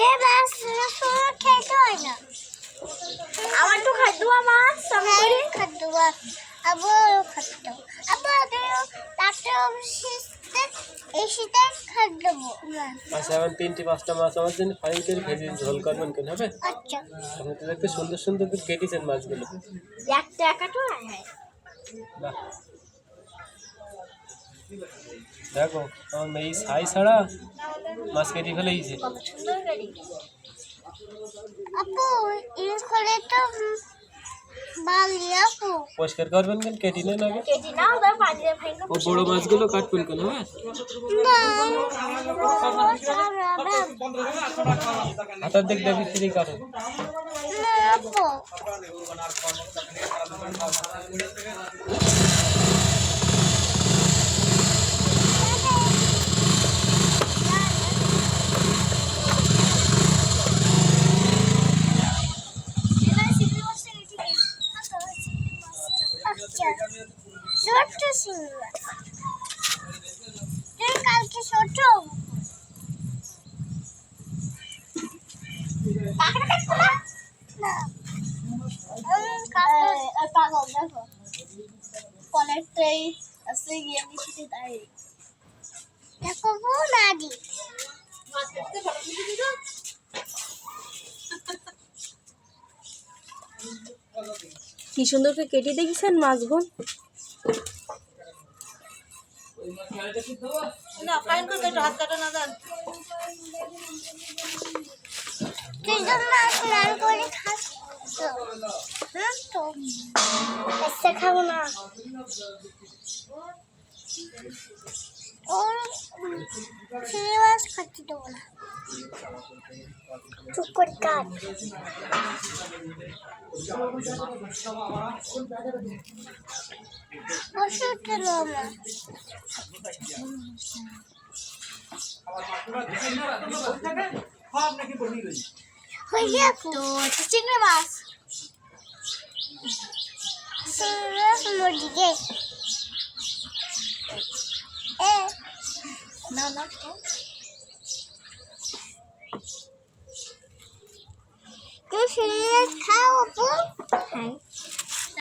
এ মাছ খেতে হয় না। আমার তো খাদ্য মাছ আমি করি খাদ্য আবার খাদ্য আবার ডাক্তার এসে খাদ্য। আচ্ছা এখন 3-5টা মাছ আমার জন্য ফাইন করে ভেজে ঝোল করবেন কেন হবে? আচ্ছা আপনি তো দেখতে সুন্দর সুন্দর করে কেটেছেন মাছগুলো। এক টাকা তো হয়। বাহ দেখো আমার এই ছাই ছাড়া মাছ কেটে ফেলেইছে। কত সুন্দর করি আপু ইউজ করে তো বালি আপু পরিষ্কার করবেন কেন কেটে নেন আগে। কেজি নাও দাও পানি দিয়ে ফাইন ও বড় মাছগুলো কাটবেন কেন হবে? হাতার দিক দিয়ে ভিতরে কাটুন। আপু ছোট্ট সিংড়া তুই কালকে ছোট না পাগল দেখো অনেকটাই আছে গিয়ে মিশিয়ে তাই দেখো নাদি কি সুন্দর করে কেটে দেখেছেন মাছগুলো। না ফাইন করতে একটু হাত কাটা না দেন তুই জন্য স্নান করে খাস হ্যাঁ তো আচ্ছা খাবো না ওর ছেলে মাছ খাচ্ছি দেবো না চুপ করে কাট ওষুধ খেলো আমরা হয়ে গেছে তো চিংড়ি মাছ মুরগি এ না না তুই খাও আপু হ্যাঁ